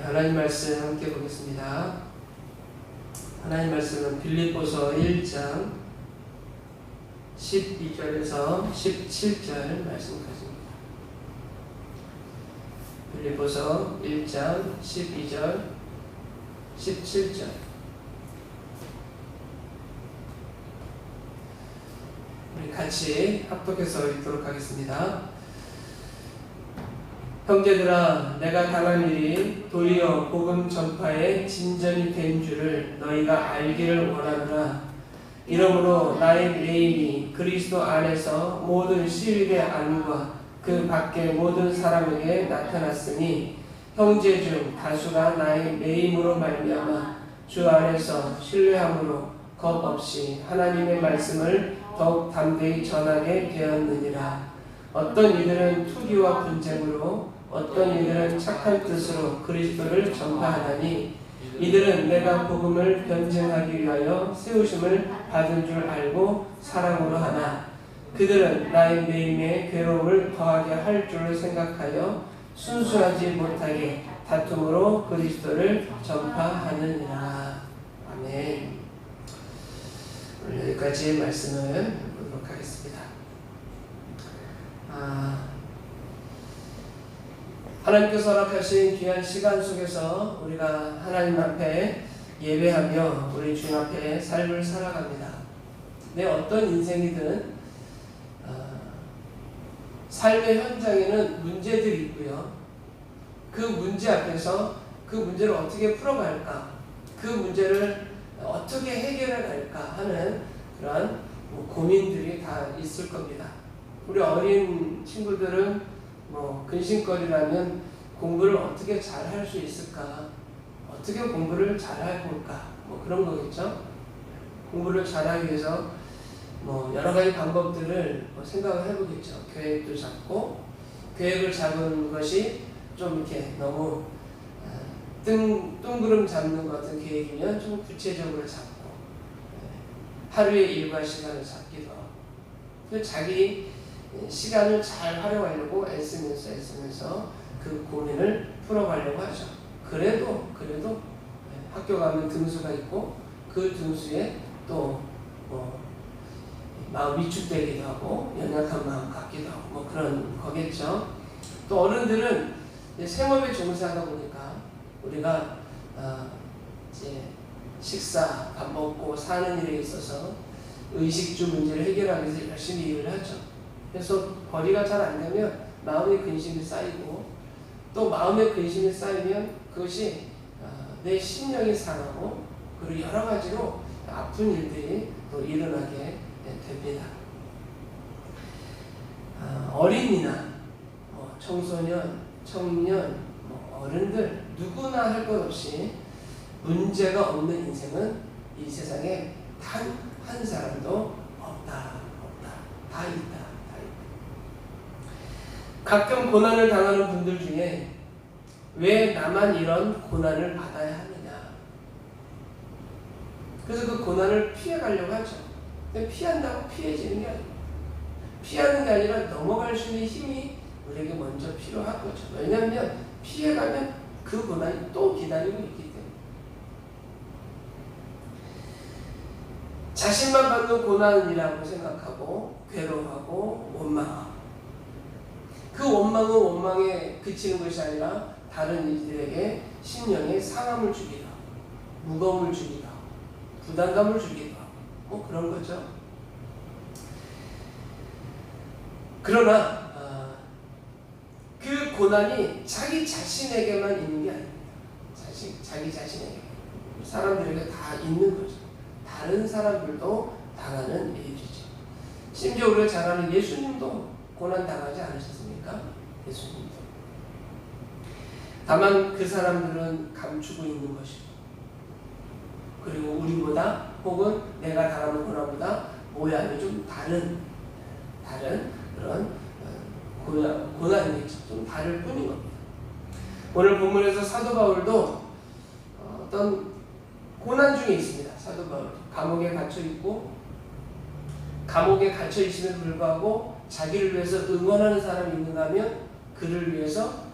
하나님 말씀 함께 보겠습니다. 하나님 말씀은 빌립보서 1장 12절에서 17절 말씀까지입니다. 빌립보서 1장 12절 17절. 우리 같이 합독해서 읽도록 하겠습니다. 형제들아, 내가 당한 일이 도리어 복음 전파의 진전이 된 줄을 너희가 알기를 원하노라. 이러므로 나의 매임이 그리스도 안에서 모든 시일의 안과 그 밖의 모든 사람에게 나타났으니 형제 중 다수가 나의 매임으로 말미암아 주 안에서 신뢰함으로 겁 없이 하나님의 말씀을 더욱 담대히 전하게 되었느니라. 어떤 이들은 투기와 분쟁으로, 어떤 이들은 착한 뜻으로 그리스도를 전파하다니, 이들은 내가 복음을 변증하기 위하여 세우심을 받은 줄 알고 사랑으로 하나, 그들은 나의 매임에 괴로움을 더하게 할 줄을 생각하여 순수하지 못하게 다툼으로 그리스도를 전파하느니라. 아멘. 오늘 여기까지의 말씀을 보도록 하겠습니다. 하나님께서 허락하신 귀한 시간 속에서 우리가 하나님 앞에 예배하며 우리 주님 앞에 삶을 살아갑니다. 내 어떤 인생이든 삶의 현장에는 문제들이 있고요. 그 문제 앞에서 그 문제를 어떻게 풀어갈까, 그 문제를 어떻게 해결해 갈까 하는 그런 고민들이 다 있을 겁니다. 우리 어린 친구들은 근심거리라면 공부를 어떻게 잘 할 수 있을까, 어떻게 공부를 잘 해볼까, 그런 거겠죠. 공부를 잘하기 위해서 여러 가지 방법들을 생각을 해보겠죠. 계획도 잡고, 계획을 잡은 것이 좀 이렇게 너무 뜬구름 잡는 것 같은 계획이면 좀 구체적으로 잡고, 하루의 일과 시간을 잡기도 하고, 자기 시간을 잘 활용하려고 애쓰면서 그 고민을 풀어가려고 하죠. 그래도 학교 가면 등수가 있고, 그 등수에 또 마음 위축되기도 하고 연약한 마음 갖기도 하고 그런 거겠죠. 또 어른들은 생업에 종사하다 보니까 우리가 이제 식사, 밥 먹고 사는 일에 있어서 의식주 문제를 해결하기 위해서 열심히 일을 하죠. 그래서 벌이가 잘 안 되면 마음의 근심이 쌓이고, 또 마음의 근심이 쌓이면 그것이 내 심령이 상하고, 그리고 여러 가지로 아픈 일들이 또 일어나게 됩니다. 어린이나 청소년, 청년, 어른들 누구나 할 것 없이 문제가 없는 인생은 이 세상에 단 한 사람도 없다. 다 있다. 가끔 고난을 당하는 분들 중에 왜 나만 이런 고난을 받아야 하느냐, 그래서 그 고난을 피해가려고 하죠. 근데 피한다고 피해지는 게 아니에요. 피하는 게 아니라 넘어갈 수 있는 힘이 우리에게 먼저 필요한 거죠. 왜냐하면 피해가면 그 고난이 또 기다리고 있기 때문에. 자신만 받는 고난이라고 생각하고 괴로워하고 원망하고, 그 원망은 원망에 그치는 것이 아니라 다른 이들에게 심령에 상함을 주기도 하고, 무거움을 주기도 하고, 부담감을 주기도 하고, 그런 거죠. 그러나 그 고난이 자기 자신에게만 있는 게 아닙니다. 자기 자신에게, 사람들에게 다 있는 거죠. 다른 사람들도 당하는 일이죠. 심지어 우리가 잘 아는 예수님도 고난 당하지 않으셨습니까? 예수님도. 다만 그 사람들은 감추고 있는 것이고, 그리고 우리보다, 혹은 내가 당하는 고난보다 모양이 좀 다른 그런 고난이겠죠. 좀 다를 뿐인 겁니다. 오늘 본문에서 사도 바울도 어떤 고난 중에 있습니다. 사도 바울 감옥에 갇혀 있고, 감옥에 갇혀 있음에도 불구하고 자기를 위해서 응원하는 사람이 있는가 하면 그를 위해서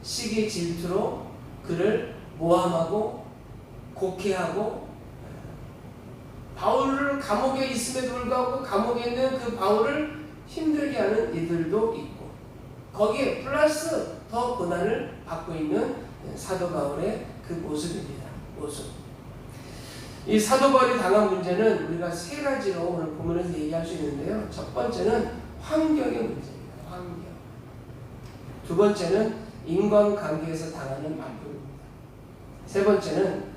시기 질투로 그를 모함하고 곡해하고 바울을 감옥에 있음에도 불구하고 감옥에 있는 그 바울을 힘들게 하는 이들도 있고 거기에 플러스 더 고난을 받고 있는 사도 바울의 그 모습입니다. 모습. 이 사도 바울이 당한 문제는 우리가 세 가지로 오늘 본문에서 얘기할 수 있는데요. 첫 번째는 환경의 문제입니다. 환경. 두 번째는 인간관계에서 당하는 만병입니다. 세 번째는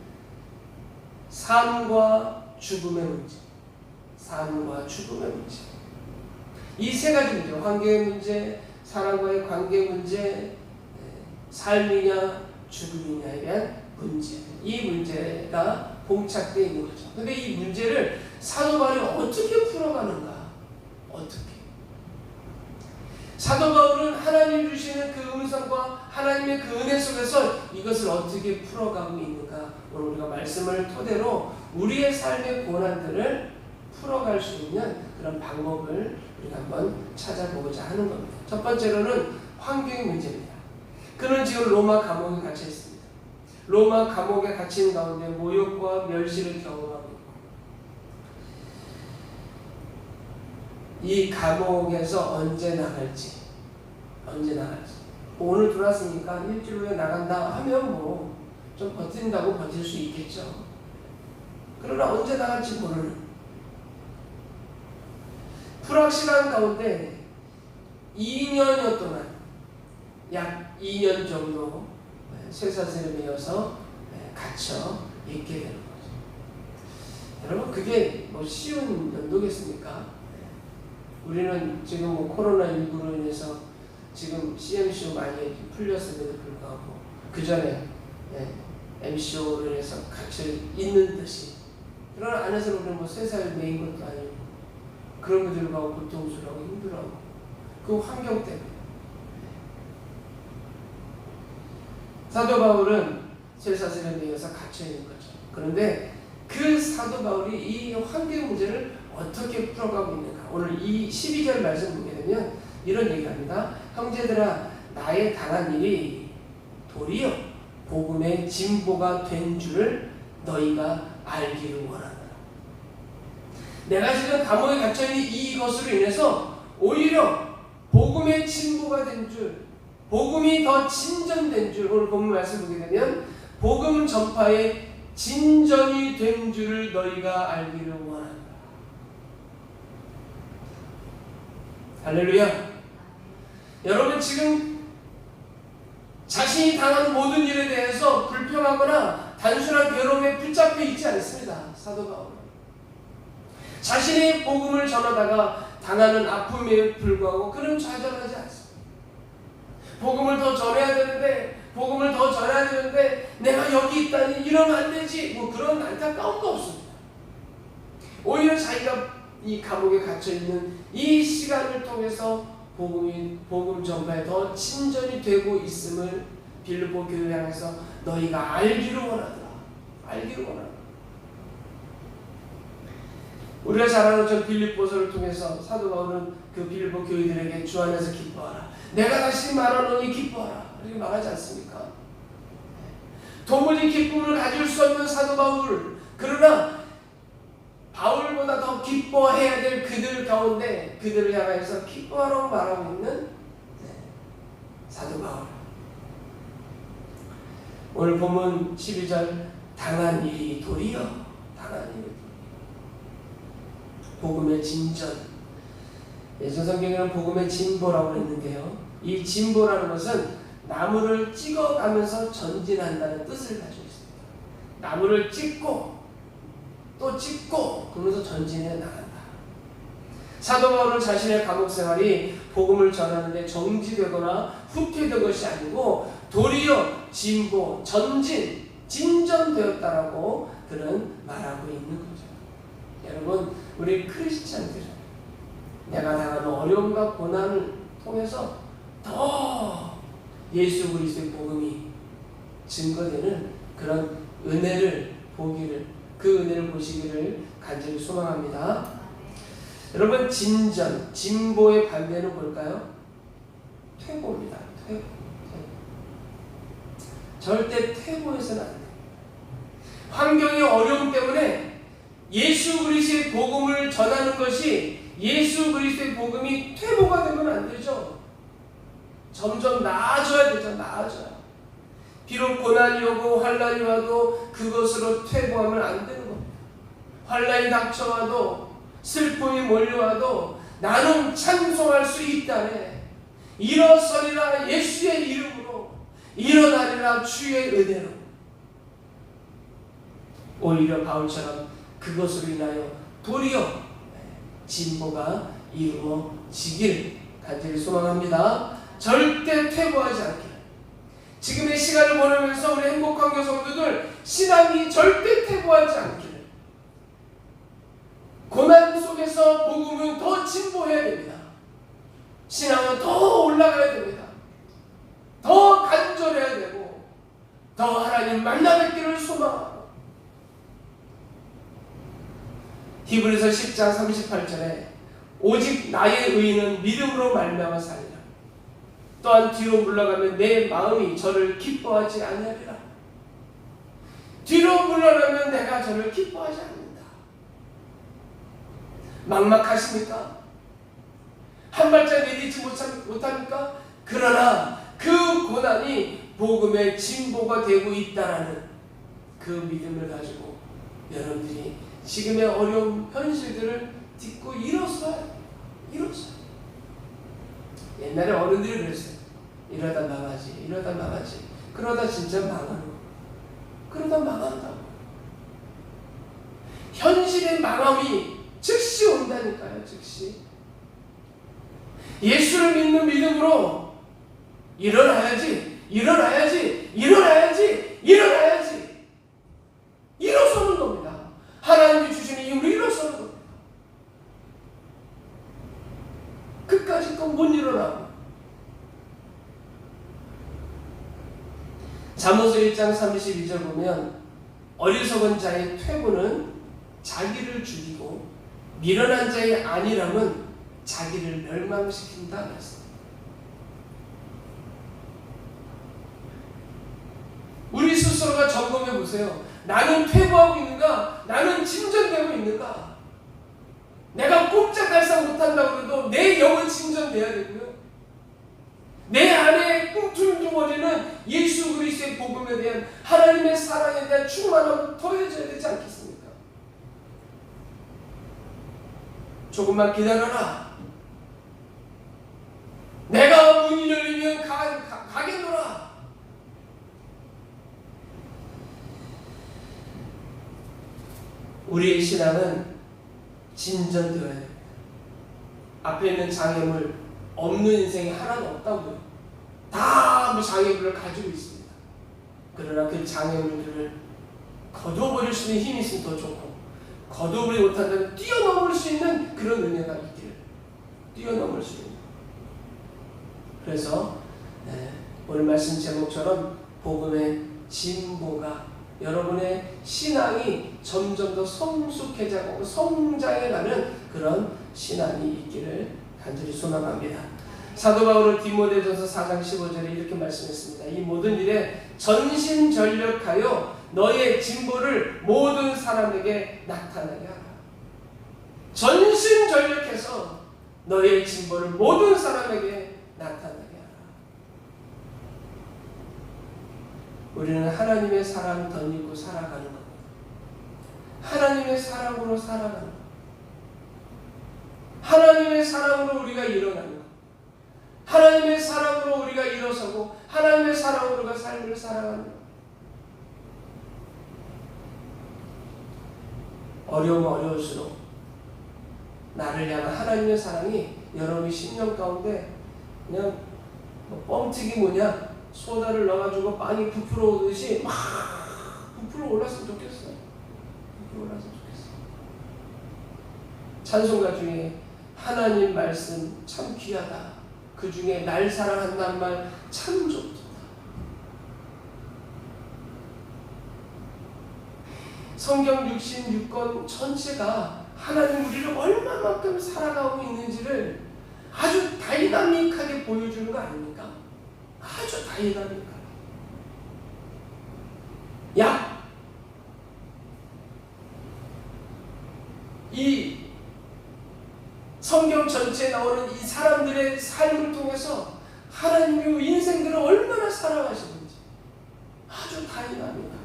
삶과 죽음의 문제. 삶과 죽음의 문제. 이 세 가지 문제, 환경의 문제, 사람과의 관계 문제, 삶이냐 죽음이냐에 대한 문제. 이 문제가 봉착되어 있는 거죠. 근데 이 문제를 사도 바울이 어떻게 풀어가는가? 어떻게? 사도 바울은 하나님 주시는 그 음성과 하나님의 그 은혜 속에서 이것을 어떻게 풀어가고 있는가? 오늘 우리가 말씀을 토대로 우리의 삶의 고난들을 풀어갈 수 있는 그런 방법을 우리가 한번 찾아보고자 하는 겁니다. 첫 번째로는 환경의 문제입니다. 그는 지금 로마 감옥에 갇혀 있습니다. 로마 감옥에 갇힌 가운데 모욕과 멸시를 경험하고 있고 이 감옥에서 언제 나갈지 오늘 들어왔으니까 일주일 후에 나간다 하면 뭐 좀 버틴다고 버틸 수 있겠죠. 그러나 언제 나갈지 모르는 불확실한 가운데 2년여 동안 약 2년 정도 쇠사슬에 매여서 갇혀 있게 되는 거죠. 여러분 그게 뭐 쉬운 연도겠습니까? 우리는 지금 뭐 코로나19로 인해서 지금 CMCO 많이 풀렸음에도 불구하고 그 전에 MCO로 인해서 갇혀 있는 듯이 그러나 안에서 우리는 뭐 쇠사슬 매인 것도 아니고 그런 것들과 고통스러워 힘들어하고 그 환경 때문에 사도 바울은 쇠사슬에 매여서 갇혀 있는 거죠. 그런데 그 사도 바울이 이 환경 문제를 어떻게 풀어가고 있는가? 오늘 이 12절 말씀 보게 되면 이런 얘기합니다. 형제들아 나의 당한 일이 도리어 복음의 진보가 된 줄을 너희가 알기를 원하노라. 내가 지금 감옥에 갇혀있는 이것으로 인해서 오히려 복음의 진보가 된 줄, 복음이 더 진전된 줄, 오늘 본문 말씀 보게 되면 복음 전파의 진전이 된 줄을 너희가 알기를 원한다. 할렐루야. 여러분 지금 자신이 당한 모든 일에 대해서 불평하거나 단순한 괴로움에 붙잡혀 있지 않습니다. 사도 바울은 자신의 복음을 전하다가 당하는 아픔에 불구하고 그는 좌절하지 않습니다. 복음을 더 전해야 되는데 내가 여기 있다니 이러면 안 되지 뭐 그런 안타까움도 없습니다. 오히려 자기가 이 감옥에 갇혀있는 이 시간을 통해서 복음 전파에 더 친전이 되고 있음을 빌립보 교회 향해서 너희가 알기를 원하더라. 우리가 잘 아는 저 빌립보서를 통해서 사도 바울은 그 빌립보 교회들에게 주 안에서 기뻐하라. 내가 다시 말하노니 기뻐하라. 이렇게 말하지 않습니까? 도무지 기쁨을 가질 수 없는 사도 바울. 그러나 바울보다 더 기뻐해야 될 그들 가운데 그들을 향해서 기뻐하라고 말하고 있는 사도 바울. 오늘 본문 12절 당한 일이 도리어 복음의 진전. 예전 성경에는 복음의 진보라고 했는데요. 이 진보라는 것은 나무를 찍어가면서 전진한다는 뜻을 가지고 있습니다. 나무를 찍고 또 찍고 그러면서 전진해 나간다. 사도 바울은 자신의 감옥 생활이 복음을 전하는데 정지되거나 후퇴된 것이 아니고 도리어 진보, 전진, 진전되었다라고 그는 말하고 있는 거죠. 여러분 우리 크리스찬들은 내가 당하는 어려움과 고난을 통해서 더 예수 그리스도의 복음이 증거되는 그런 은혜를 보기를 그 은혜를 보시기를 간절히 소망합니다. 여러분 진전, 진보의 반대는 뭘까요? 퇴보입니다. 퇴보. 절대 퇴보해서는 안 돼요. 환경의 어려움 때문에 예수 그리스도의 복음을 전하는 것이 예수 그리스도의 복음이 퇴보가 되면 안 되죠. 점점 나아져야 되죠. 나아져요. 비록 고난이 오고 환난이 와도 그것으로 퇴보하면 안 되는 겁니다. 환난이 닥쳐와도 슬픔이 몰려와도 나는 찬송할 수 있다네. 일어서리라 예수의 이름으로, 일어나리라 주의 은혜로. 오히려 바울처럼 그것으로 인하여 도리어 진보가 이루어지길 간절히 소망합니다. 절대 퇴보하지 않기를. 지금의 시간을 보내면서 우리 행복한 교회 성도들 신앙이 절대 퇴보하지 않기를. 고난 속에서 복음은 더 진보해야 됩니다. 신앙은 더 올라가야 됩니다. 더 간절해야 되고 더 하나님 만나 뵙기를 소망하고. 히브리서 10장 38절에 오직 나의 의인은 믿음으로 말미암아 살리라. 또한 뒤로 물러가면 내 마음이 저를 기뻐하지 아니하리라. 뒤로 물러나면 내가 저를 기뻐하지 않는다. 막막하십니까? 한 발짝 내딛지 못합니까? 그러나 그 고난이 복음의 진보가 되고 있다라는 그 믿음을 가지고 여러분들이 지금의 어려운 현실들을 딛고 일어서요. 옛날에 어른들이 그랬어요. 이러다 망하지, 이러다 망하지. 그러다 진짜 망하는 거. 그러다 망한다고. 현실의 망함이 즉시 온다니까요. 즉시. 예수를 믿는 믿음으로 일어나야지, 일어나야지, 일어나야지, 일어나야지. 일어서는 겁니다. 하나님이 주시는 힘으로 일어서는 겁니다. 끝까지 또 못 일어나고. 잠언서 1장 32절 보면 어리석은 자의 퇴보는 자기를 죽이고 미련한 자의 안일함은 자기를 멸망시킨다 그랬습니다. 우리 스스로가 점검해 보세요. 나는 퇴보하고 있는가? 나는 진전되고 있는가? 내가 꼼짝달싹 못한다고 해도 내 영은 진전돼야 되고요. 내 안에 꿈틀거리는 예수 그리스도의 복음에 대한 하나님의 사랑에 대한 충만함이 더해져야 되지 않겠습니까? 조금만 기다려라. 내가 문이 열리면 가겠노라. 우리의 신앙은 진전되어야 됩니다. 앞에 있는 장애물 없는 인생이 하나도 없다고요. 다 장애물을 가지고 있습니다. 그러나 그 장애물들을 거둬버릴 수 있는 힘이 있으면 더 좋고, 거둬버리지 못한다면 뛰어넘을 수 있는 그런 은혜가 있기를. 뛰어넘을 수 있는. 그래서 오늘 말씀 제목처럼 복음의 진보가 여러분의 신앙이 점점 더 성숙해지고 성장해가는 그런 신앙이 있기를 간절히 소망합니다. 사도 바울은 디모데전서 4장 15절에 이렇게 말씀했습니다. 이 모든 일에 전심전력하여 너의 진보를 모든 사람에게 나타나게 하라. 전심전력해서 너의 진보를 모든 사람에게 나타나게 하라. 우리는 하나님의 사랑 덧입고 살아가는 겁니다. 하나님의 사랑으로 살아가는 것. 하나님의 사랑으로 우리가 일어나는 것. 하나님의 사랑으로 우리가 일어서고 하나님의 사랑으로 우리가 삶을 살아가는 것. 어려우면 어려울수록 나를 향한 하나님의 사랑이 여러분의 심령 가운데 그냥 뻥튀기 소다를 넣어가지고 빵이 부풀어 오듯이 막 부풀어 올랐으면 좋겠어요. 부풀어 올랐으면 좋겠어요. 찬송가 중에 하나님 말씀 참 귀하다. 그 중에 날 사랑한다는 말 참 좋다. 성경 66권 전체가 하나님 우리를 얼마만큼 사랑하고 있는지를 아주 다이나믹하게 보여주는 거 아닙니까? 아주 다이나믹하게. 나오는 이 사람들의 삶을 통해서 하나님의 인생들을 얼마나 사랑하시는지 아주 다양합니다.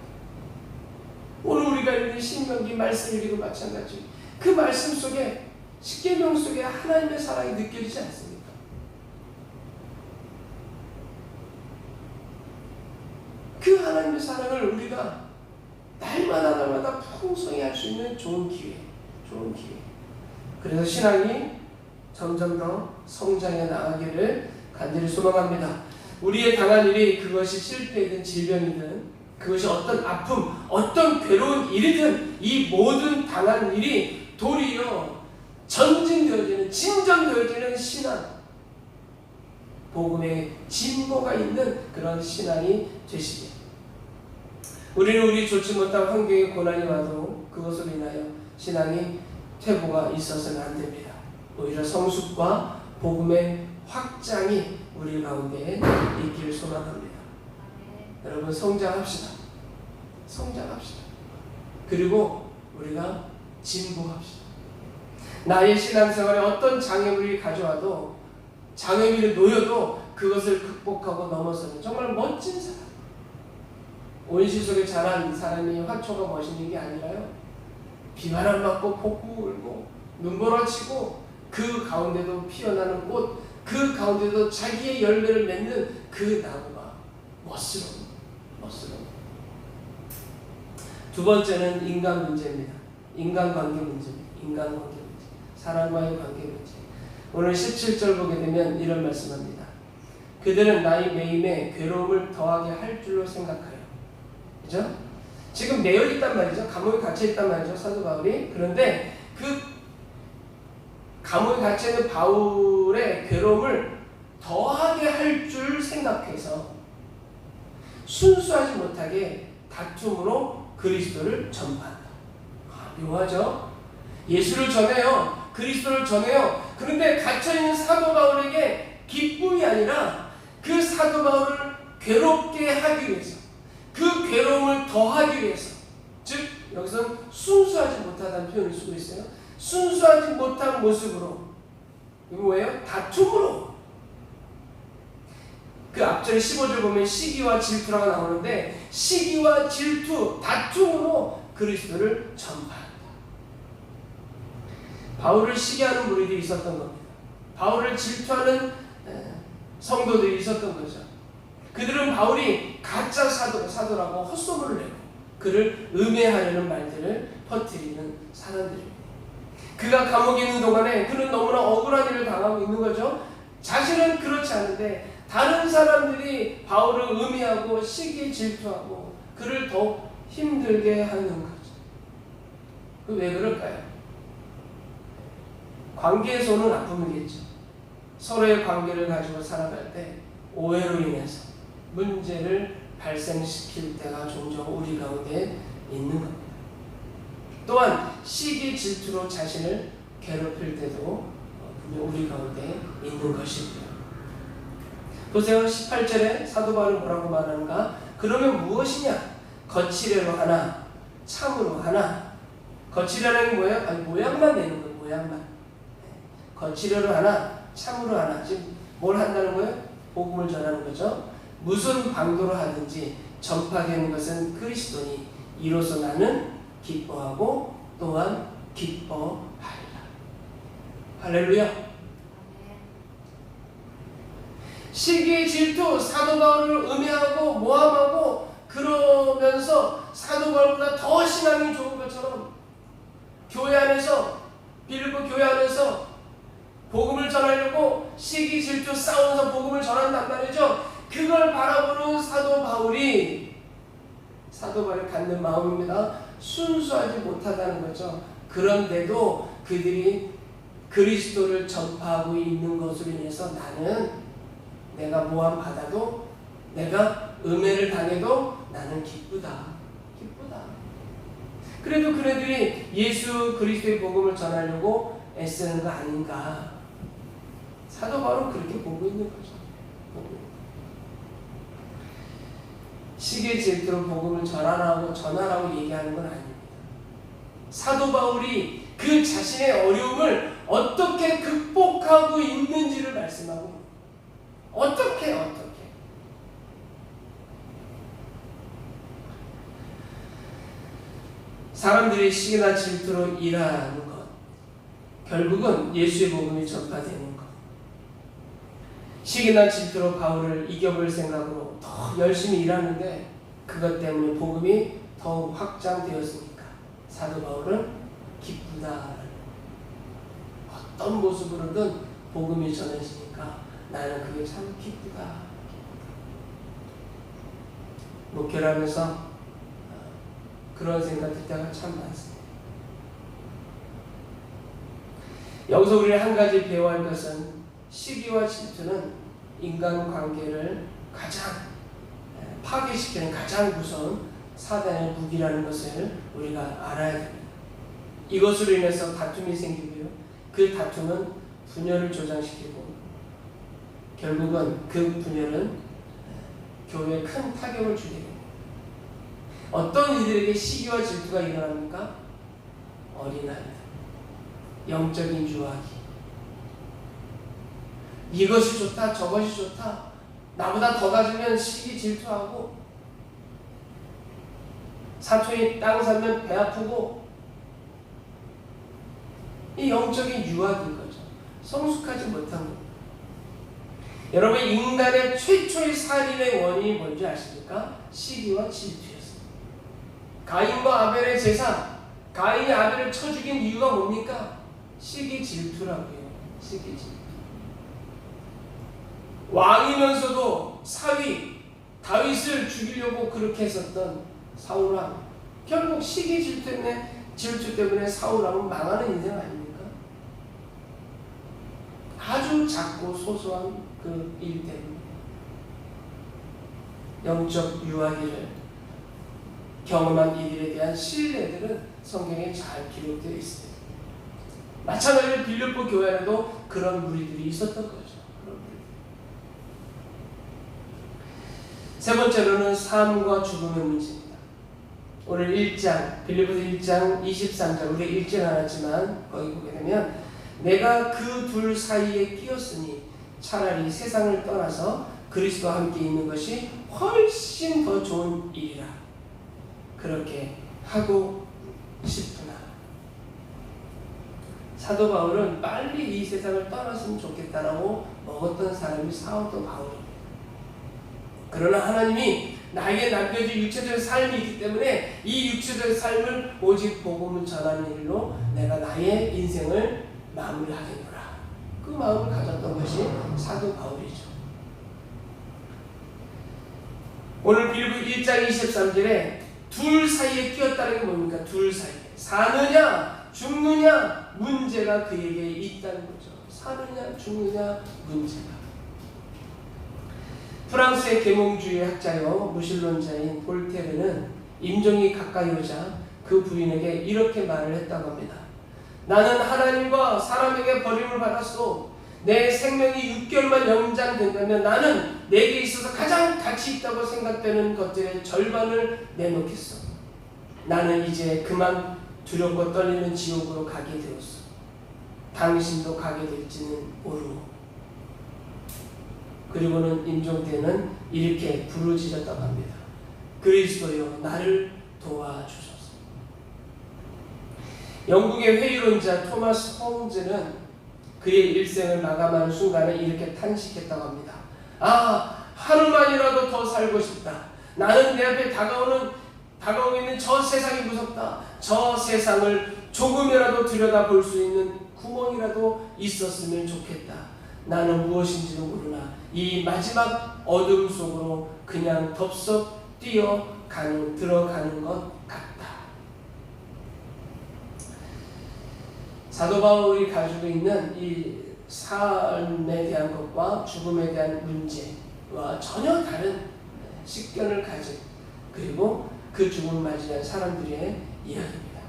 오늘 우리가 읽는 신명기 말씀 읽기도 마찬가지. 그 말씀 속에 십계명 속에 하나님의 사랑이 느껴지지 않습니까? 그 하나님의 사랑을 우리가 날마다 풍성히 할 수 있는 좋은 기회. 그래서 신앙이 점점 더 성장해 나가기를 간절히 소망합니다. 우리의 당한 일이 그것이 실패이든 질병이든 그것이 어떤 아픔, 어떤 괴로운 일이든 이 모든 당한 일이 도리어 전진되어지는, 진전되어지는 신앙, 복음의 진보가 있는 그런 신앙이 되시길. 우리는 우리 좋지 못한 환경에 고난이 와도 그것으로 인하여 신앙이 퇴보가 있어서는 안 됩니다. 오히려 성숙과 복음의 확장이 우리 가운데 있기를 소망합니다. 여러분 성장합시다. 그리고 우리가 진보합시다. 나의 신앙생활에 어떤 장애물이 가져와도, 장애물이 놓여도 그것을 극복하고 넘어서는 정말 멋진 사람. 온실 속에 자란 사람이 화초가 멋있는 게 아니라요, 비바람 맞고 폭풍 울고 눈보라치고 그 가운데도 피어나는 꽃, 그 가운데도 자기의 열매를 맺는 그 나무가 멋스러운. 두 번째는 인간 문제입니다. 인간관계 문제입니다. 사람과의 관계 문제. 오늘 17절 보게 되면 이런 말씀합니다. 그들은 나의 매임에 괴로움을 더하게 할 줄로 생각하여. 그죠? 지금 매여 있단 말이죠. 감옥에 갇혀 있단 말이죠, 사도 바울이. 그런데 그 감옥에 갇혀 있는 바울의 괴로움을 더하게 할 줄 생각해서 순수하지 못하게 다툼으로 그리스도를 전파한다. 묘하죠? 예수를 전해요. 그리스도를 전해요. 그런데 갇혀있는 사도 바울에게 기쁨이 아니라 그 사도 바울을 괴롭게 하기 위해서, 그 괴로움을 더하기 위해서, 즉 여기서는 순수하지 못하다는 표현을 쓰고 있어요. 순수하지 못한 모습으로, 이거 뭐예요? 다툼으로. 그 앞절 15절 보면 시기와 질투라고 나오는데, 시기와 질투, 다툼으로 그리스도를 전파한다. 바울을 시기하는 무리들이 있었던 겁니다. 바울을 질투하는 성도들이 있었던 거죠. 그들은 바울이 가짜 사도라고 헛소문을 내고 그를 음해하려는 말들을 퍼뜨리는 사람들입니다. 그가 감옥에 있는 동안에 그는 너무나 억울한 일을 당하고 있는 거죠. 자신은 그렇지 않은데 다른 사람들이 바울을 음해하고 시기에 질투하고 그를 더 힘들게 하는 거죠. 왜 그럴까요? 관계에서 오는 아픔이겠죠. 서로의 관계를 가지고 살아갈 때 오해로 인해서 문제를 발생시킬 때가 종종 우리 가운데 있는 겁니다. 또한 시기 질투로 자신을 괴롭힐 때도 분명 우리 가운데 있는 것이고요. 보세요. 18절에 사도 바울이 뭐라고 말하는가? 그러면 무엇이냐? 거칠애로 하나, 참으로 하나. 거칠애라는 게 뭐예요? 아니, 모양만 내는 거예요. 모양만. 거칠애로 하나, 참으로 하나. 지금 뭘 한다는 거예요? 복음을 전하는 거죠. 무슨 방도로 하든지 전파되는 것은 그리스도니 이로써 나는 기뻐하고 또한 기뻐하리라. 할렐루야. 시기 질투, 사도 바울을 음해하고 모함하고 그러면서 사도 바울보다 더 신앙이 좋은 것처럼 교회 안에서, 빌립보 교회 안에서 복음을 전하려고 시기 질투 싸우면서 복음을 전한단 말이죠. 그걸 바라보는 사도 바울이 갖는 마음입니다. 순수하지 못하다는 거죠. 그런데도 그들이 그리스도를 전파하고 있는 것으로 인해서 나는 내가 모함 받아도, 내가 음해를 당해도 나는 기쁘다. 그래도 그네들이 예수 그리스도의 복음을 전하려고 애쓰는 거 아닌가. 사도 바울은 그렇게 보고 있는 거죠. 시기의 질투로 복음을 전하라고 얘기하는 건 아닙니다. 사도 바울이 그 자신의 어려움을 어떻게 극복하고 있는지를 말씀하고 어떻게 사람들이 시기나 질투로 일하는 것, 결국은 예수의 복음이 전파되는 것. 시기나 질투로 바울을 이겨볼 생각으로 더 열심히 일하는데 그것 때문에 복음이 더욱 확장되었으니까 사도 바울은 기쁘다. 어떤 모습으로든 복음이 전해지니까 나는 그게 참 기쁘다. 목회를 하면서 그런 생각 들 때가 참 많습니다. 여기서 우리는 한 가지 배워야 할 것은 시기와 질투는 인간관계를 가장 파괴시키는 가장 무서운 사단의 무기라는 것을 우리가 알아야 됩니다. 이것으로 인해서 다툼이 생기고요. 그 다툼은 분열을 조장시키고 결국은 그 분열은 교회에 큰 타격을 주게 됩니다. 어떤 이들에게 시기와 질투가 일어납니까? 어린아이들, 영적인 유아기. 이것이 좋다, 저것이 좋다. 나보다 더 가지면 시기 질투하고, 사촌이 땅 사면 배 아프고, 이 영적인 유아기인 거죠. 성숙하지 못한 겁니다. 여러분, 인간의 최초의 살인의 원인이 뭔지 아십니까? 시기와 질투였습니다. 가인과 아벨의 제사, 가인이 아벨을 쳐 죽인 이유가 뭡니까? 시기 질투라고요. 시기 질투. 왕이면서도 사위 다윗을 죽이려고 그렇게 했었던 사울왕, 결국 시기 질투 때문에 사울왕은 망하는 인생 아닙니까? 아주 작고 소소한 그 일 때문에 영적 유아기를 경험한 이들에 대한 신뢰들은 성경에 잘 기록되어 있습니다. 마찬가지로 빌립보 교회에도 그런 무리들이 있었던 거죠. 세 번째로는 삶과 죽음의 문제입니다. 오늘 1장, 빌립보서 1장 23절, 우리 읽진 않았지만 거기 보게 되면 내가 그 둘 사이에 끼었으니 차라리 세상을 떠나서 그리스도와 함께 있는 것이 훨씬 더 좋은 일이라. 그렇게 하고 싶구나. 사도 바울은 빨리 이 세상을 떠났으면 좋겠다라고 먹었던 사람이 사도 바울입니다. 그러나 하나님이 나에게 남겨진 육체적 삶이 있기 때문에 이 육체적 삶을 오직 복음을 전하는 일로 내가 나의 인생을 마무리하겠노라. 그 마음을 가졌던 것이 사도 바울이죠. 오늘 빌립보 1장 23절에 둘 사이에 끼었다는 게 뭡니까? 둘 사이에 사느냐 죽느냐 문제가 그에게 있다는 거죠. 사느냐 죽느냐 문제가. 프랑스의 계몽주의 학자요 무신론자인 볼테르는 임종이 가까이 오자 그 부인에게 이렇게 말을 했다고 합니다. 나는 하나님과 사람에게 버림을 받았소. 내 생명이 6개월만 연장된다면 나는 내게 있어서 가장 가치 있다고 생각되는 것들의 절반을 내놓겠어. 나는 이제 그만 두렵고 떨리는 지옥으로 가게 되었어. 당신도 가게 될지는 모르고. 그리고는 임종대는 이렇게 부르짖었다고 합니다. 그리스도여 나를 도와주소서. 영국의 회의론자 토마스 홈즈는 그의 일생을 마감하는 순간에 이렇게 탄식했다고 합니다. 하루만이라도 더 살고 싶다. 나는 내 앞에 다가오고 있는 저 세상이 무섭다. 저 세상을 조금이라도 들여다볼 수 있는 구멍이라도 있었으면 좋겠다. 나는 무엇인지도 모르나 이 마지막 어둠 속으로 그냥 덥석 들어가는 것 같다. 사도 바울이 가지고 있는 이 삶에 대한 것과 죽음에 대한 문제와 전혀 다른 식견을 가진, 그리고 그 죽음을 맞이한 사람들의 이야기입니다.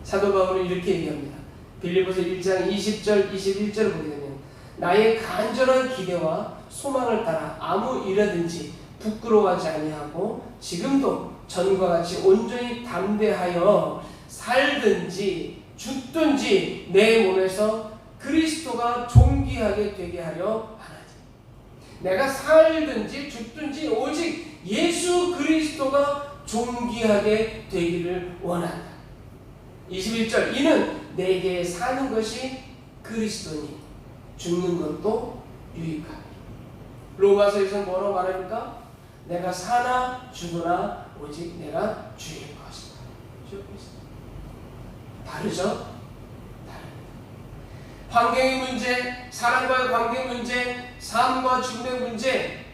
사도 바울은 이렇게 얘기합니다. 빌립보서 1장 20절 21절을 보게 되면 나의 간절한 기대와 소망을 따라 아무 일이든지 부끄러워하지 아니하고 지금도 전과 같이 온전히 담대하여 살든지 죽든지 내 몸에서 그리스도가 존귀하게 되게 하려 하나니. 내가 살든지 죽든지 오직 예수 그리스도가 존귀하게 되기를 원한다. 21절 이는 내게 사는 것이 그리스도니 죽는 것도 유익하니. 로마서에서는 뭐라고 말합니까? 내가 사나 죽으나 오직 내가 주의 것이다. 다르죠? 환경의 문제, 사람과의 관계 문제, 삶과 죽음의 문제,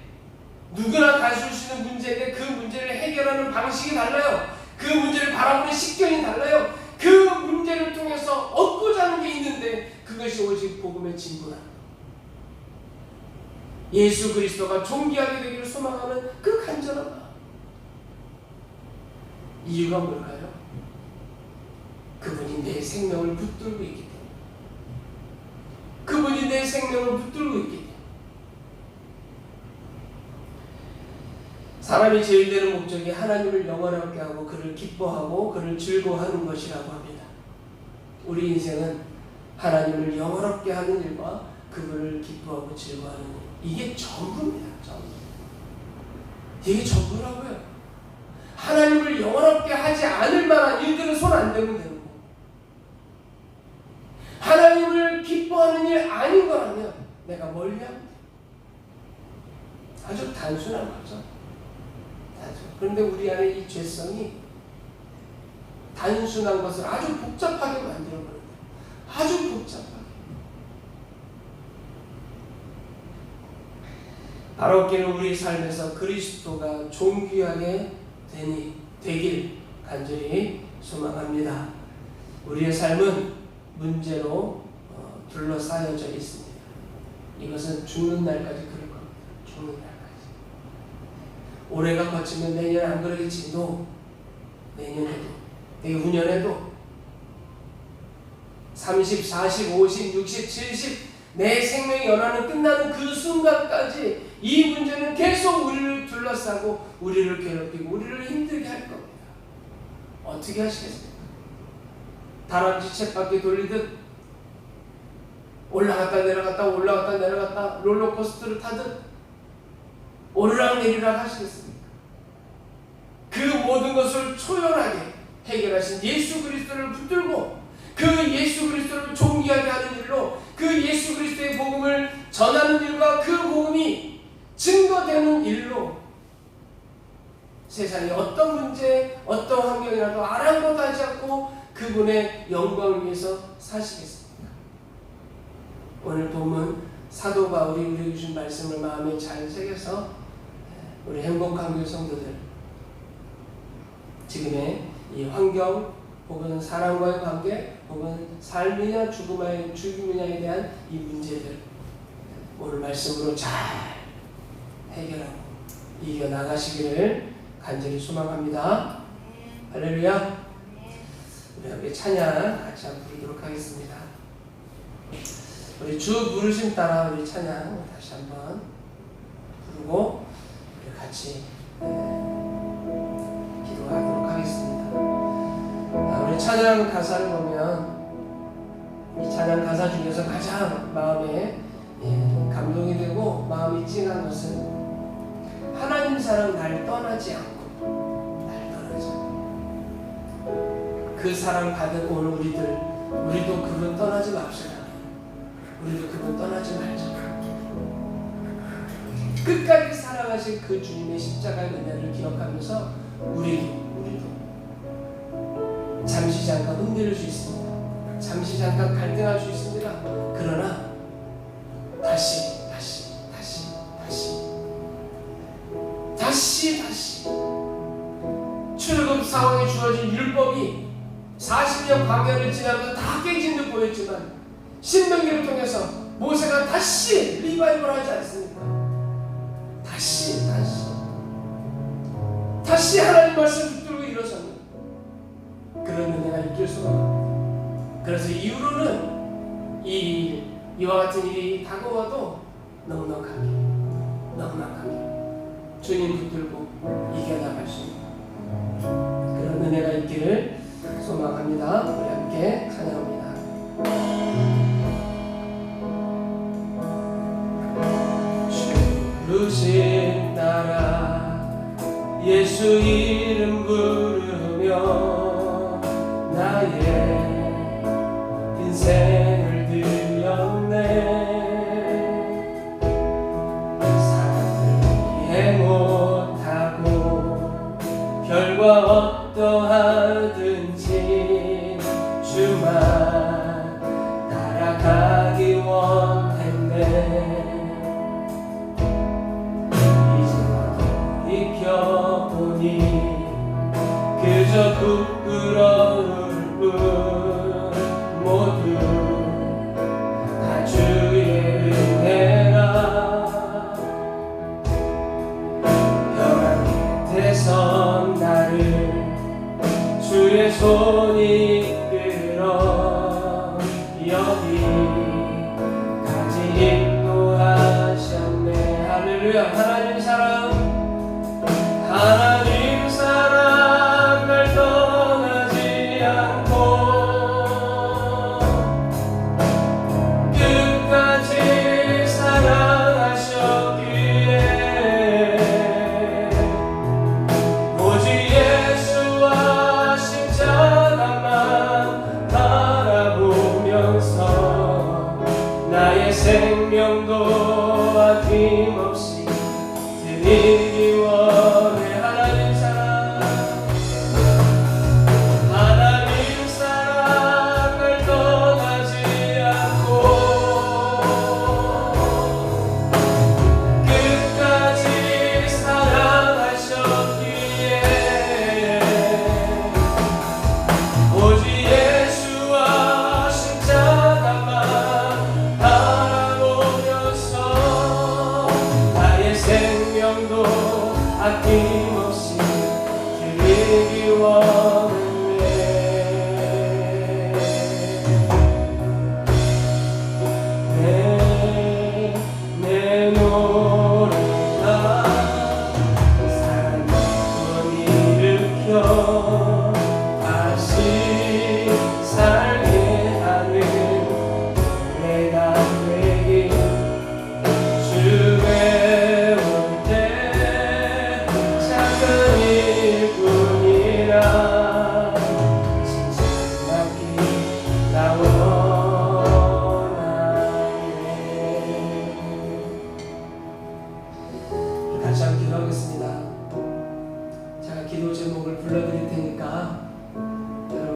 누구나 가질 수 있는 문제인데 그 문제를 해결하는 방식이 달라요. 그 문제를 바라보는 식견이 달라요. 그 문제를 통해서 얻고자 하는 게 있는데 그것이 오직 복음의 진보다. 예수 그리스도가 존귀하게 되기를 소망하는 그 간절한 마음. 이유가 뭘까요? 그분이 내 생명을 붙들고 있기 때문에. 그분이 내 생명을 붙들고 있기 때문에. 사람이 제일 되는 목적이 하나님을 영원하게 하고 그를 기뻐하고 그를 즐거워하는 것이라고 합니다. 우리 인생은 하나님을 영원하게 하는 일과 그분을 기뻐하고 즐거워하는 일, 이게 전부입니다. 전부. 이게 전부라고요. 하나님을 영원하게 하지 않을 만한 일들은 손 안 대면 되는 거고, 하나님을 기뻐하는 일 아닌 거라면 내가 멀리 하면 돼. 아주 단순한 거죠. 그런데 우리 안에 이 죄성이 단순한 것을 아주 복잡하게 만들어버립니다. 아주 복잡하게. 바라옵기는 우리 삶에서 그리스도가 존귀하게 되길 간절히 소망합니다. 우리의 삶은 문제로 둘러싸여져 있습니다. 이것은 죽는 날까지 그럴 겁니다. 죽는 날까지. 올해가 거치면 내년 안 그러겠지. 내년에도, 내후년에도 30, 40, 50, 60, 70 내 생명의 연한은 끝나는 그 순간까지 이 문제는 계속 우리를 둘러싸고 우리를 괴롭히고 우리를 힘들게 할 겁니다. 어떻게 하시겠습니까? 다람쥐 쳇바퀴 돌리듯 올라갔다 내려갔다 올라갔다 내려갔다 롤러코스터를 타듯 오르락내리락 하시겠습니까? 그 모든 것을 초연하게 해결하신 예수 그리스도를 붙들고 그 예수 그리스도를 존귀하게 하는 일로 그 예수 그리스도의 복음을 전하는 일과 그 복음이 증거되는 일로 세상에 어떤 문제, 어떤 환경이라도 아랑곳하지 않고 그분의 영광을 위해서 사시겠습니까? 오늘 본문 사도 바울이 우리에게 주신 말씀을 마음에 잘 새겨서 우리 행복한 교회 성도들 지금의 이 환경 혹은 사람과의 관계 혹은 삶이냐 죽음이냐에 대한 이 문제들 오늘 말씀으로 잘 해결하고 이겨나가시기를 간절히 소망합니다. 할렐루야. 우리 함께 찬양 같이 한번 부르도록 하겠습니다. 우리 주 부르심 따라 우리 찬양 다시 한번 부르고 우리 같이 기도하도록 하겠습니다. 우리 찬양 가사를 보면 이 찬양 가사 중에서 가장 마음에 감동이 되고 마음이 찡한 것은 하나님 사랑 날 떠나지 않고 날 떠나지 않고 그 사랑 받은 오늘 우리도 그분 떠나지 맙시다. 우리도 그분 떠나지 말자. 끝까지 사랑하신 그 주님의 십자가의 은혜를 기억하면서 우리도 잠시 잠깐 흔들릴 수 있습니다. 잠시 잠깐 갈등할 수 있습니다. 그러나 다시 출애굽 상황에 주어진 율법이 40년 광야를 지나면서 다 깨진 듯 보였지만 신명기를 통해서 모세가 다시 리바이벌 하지 않습니까? 다시 하나님 말씀 붙들고 일어서는 그런 은혜가 있길 소망합니다. 그래서 이후로는 이와 같은 일이 다가와도 넉넉하게 주님 붙들고 이겨나갈 수 있는 그런 은혜가 있기를 소망합니다. 우리 함께 찬양합니다. 예수 이름 부르며 나의 인생을 드렸네. 사랑을 이해 못하고 결과 어떠하든지 주만 따라가기 원했네. 보니 그저 부끄러울 뿐 모두 다 주의 은혜라. 벼랑 끝에 선 나를 주의 손이 이끌어 여기까지 인도하셨네. 할렐루야. 하나님 사랑, 하나님 사랑 날 떠나지 않고 끝까지 사랑하셨기에 오직 예수와 십자가만 바라보면서 나의 생명도 아낌없이 드리기 원해. 하나님 사랑, 하나님 사랑 날 떠나지 않고 끝까지 사랑하셨기에 오직 예수와 십자가만 바라보면서 나의 생명도 아낌없이 드리기 원해.